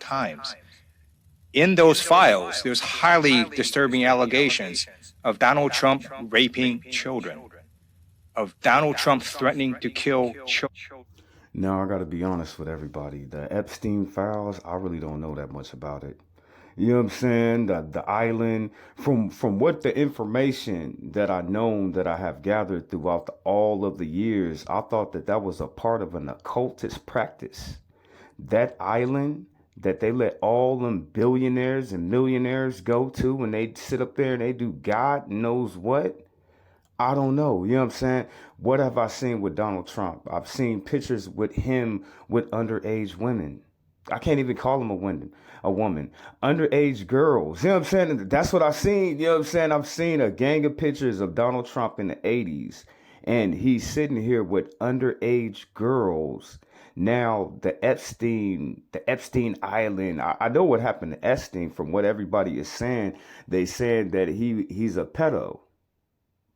times. In those files, there's highly disturbing allegations of Donald Trump raping children, of Donald Trump threatening to kill children. Now, I got to be honest with everybody. The Epstein files, I really don't know that much about it. You know what I'm saying? The island, from what the information that I known that I have gathered throughout all of the years, I thought that that was a part of an occultist practice. That island that they let all them billionaires and millionaires go to when they sit up there and they do God knows what. I don't know. You know what I'm saying? What have I seen with Donald Trump? I've seen pictures with him with underage women. I can't even call him a woman. Underage girls. You know what I'm saying? That's what I've seen. You know what I'm saying? I've seen a gang of pictures of Donald Trump in the 80s. And he's sitting here with underage girls. Now the Epstein Island. I know what happened to Epstein from what everybody is saying. They said that he's a pedo.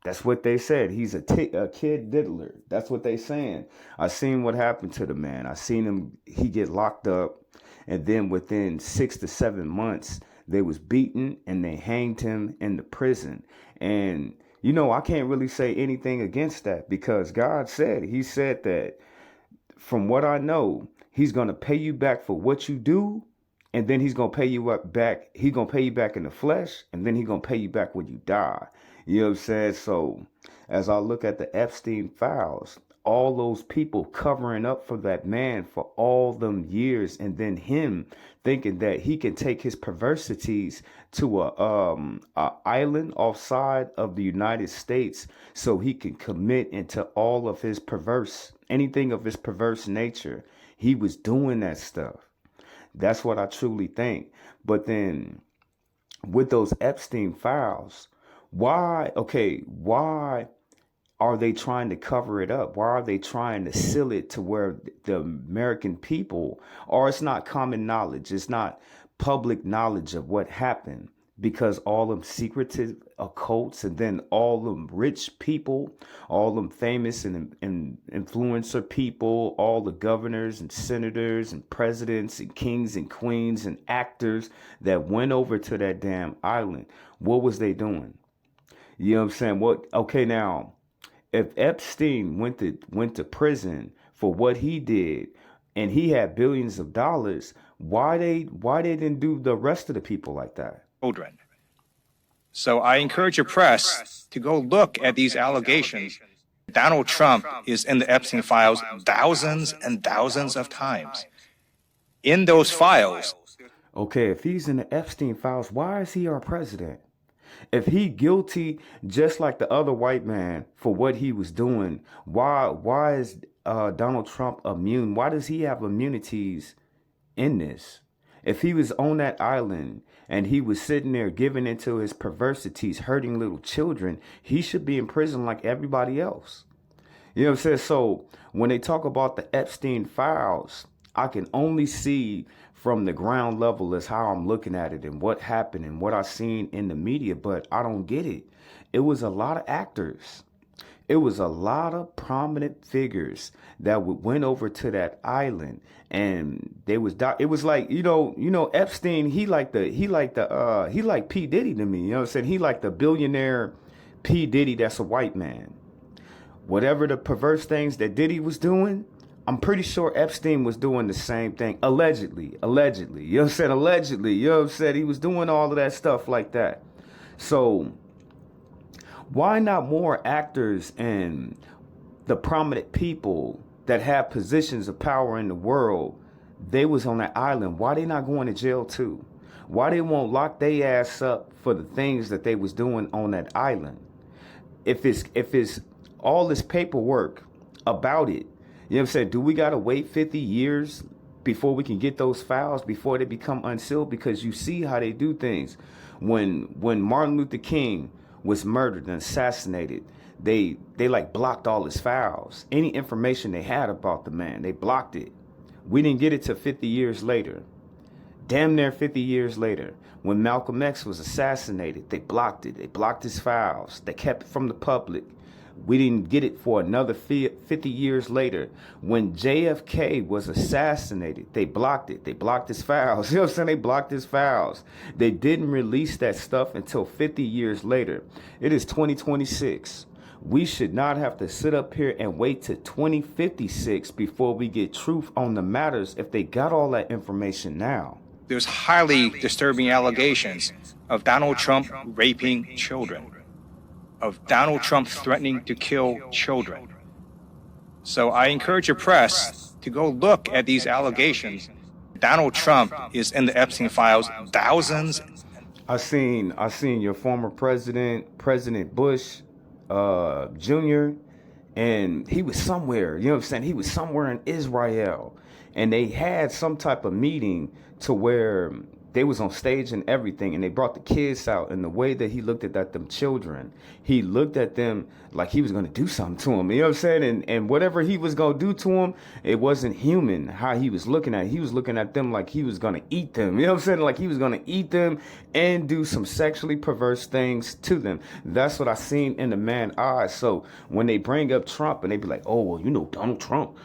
That's what they said. He's a kid diddler. That's what they saying. I seen what happened to the man. I seen him. He get locked up, and then within 6 to 7 months, they was beaten and they hanged him in the prison. And you know, I can't really say anything against that because God said. He said that from what I know, He's gonna pay you back for what you do, and then He's gonna pay you back. He's gonna pay you back in the flesh, and then He's gonna pay you back when you die. You know what I'm saying? So as I look at the Epstein files, all those people covering up for that man for all them years, and then him thinking that he can take his perversities to a island offside of the United States so he can commit into all of his anything of his perverse nature. He was doing that stuff. That's what I truly think. But then with those Epstein files, why are they trying to cover it up? Why are they trying to seal it to where the American people, or it's not common knowledge, it's not public knowledge of what happened? Because all them secretive occults and then all them rich people, all them famous and influencer people, all the governors and senators and presidents and kings and queens and actors that went over to that damn island, what was they doing? You know what I'm saying? Okay, now, if Epstein went to prison for what he did, and he had billions of dollars, why they didn't do the rest of the people like that? Children. So I encourage your press to go look at these allegations. Donald Trump is in the Epstein files thousands and thousands of times. In those files. Okay, if he's in the Epstein files, why is he our president? If he guilty just like the other white man for what he was doing, why is Donald Trump immune? Why does he have immunities in this? If he was on that island and he was sitting there giving into his perversities, hurting little children, he should be in prison like everybody else. You know what I'm saying? So when they talk about the Epstein files, I can only see from the ground level as how I'm looking at it and what happened and what I seen in the media, but I don't get it. It was a lot of actors. It was a lot of prominent figures that went over to that island, and it was like, you know, Epstein, he like P. Diddy to me. You know what I'm saying? He like the billionaire P. Diddy that's a white man. Whatever the perverse things that Diddy was doing, I'm pretty sure Epstein was doing the same thing. Allegedly. You know what I'm saying? Allegedly. You know what I'm saying? He was doing all of that stuff like that. So why not more actors and the prominent people that have positions of power in the world? They was on that island. Why they not going to jail too? Why they won't lock their ass up for the things that they was doing on that island? If it's all this paperwork about it, you know what I'm saying? Do we got to wait 50 years before we can get those files, before they become unsealed? Because you see how they do things. When Martin Luther King was murdered and assassinated, they like blocked all his files. Any information they had about the man, they blocked it. We didn't get it till 50 years later. Damn near 50 years later. When Malcolm X was assassinated, they blocked it. They blocked his files. They kept it from the public. We didn't get it for another 50 years later. When JFK was assassinated, they blocked it. They blocked his files. You know what I'm saying? They blocked his files. They didn't release that stuff until 50 years later. It is 2026. We should not have to sit up here and wait to 2056 before we get truth on the matters if they got all that information now. There's highly disturbing allegations of Donald Trump raping children, of Donald Trump threatening to kill children. So I encourage your press to go look at these allegations. Donald Trump is in the Epstein files, thousands. I seen your former president, President Bush, Jr., and he was somewhere, you know what I'm saying? He was somewhere in Israel, and they had some type of meeting to where they was on stage and everything, and they brought the kids out, and the way that he looked at them children, he looked at them like he was going to do something to them, you know what I'm saying? And whatever he was going to do to them, it wasn't human how he was looking at it. He was looking at them like he was going to eat them, you know what I'm saying? Like he was going to eat them and do some sexually perverse things to them. That's what I seen in the man's eyes. So when they bring up Trump and they be like, oh, well, you know, Donald Trump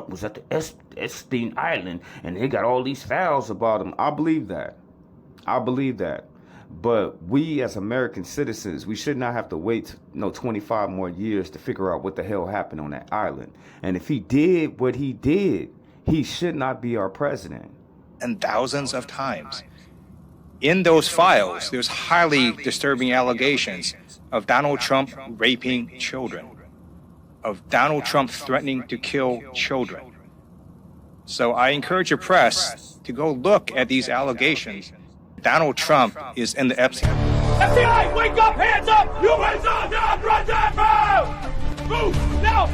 was at the Epstein Island and they got all these files about him. I believe that. But we as American citizens, we should not have to wait 25 more years to figure out what the hell happened on that island. And if he did what he did, he should not be our president. And thousands of times. In those files, there's highly disturbing allegations of Donald Trump raping children, of Donald Trump threatening to kill children. So I encourage your press to go look at these allegations. Donald Trump is in the Epstein. FBI, wake up, hands up! You hands up, down, run down, move! Now!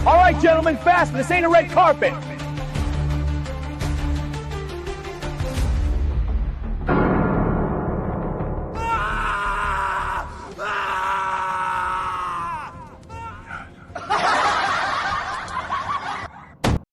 All right, gentlemen, fast. This ain't a red carpet.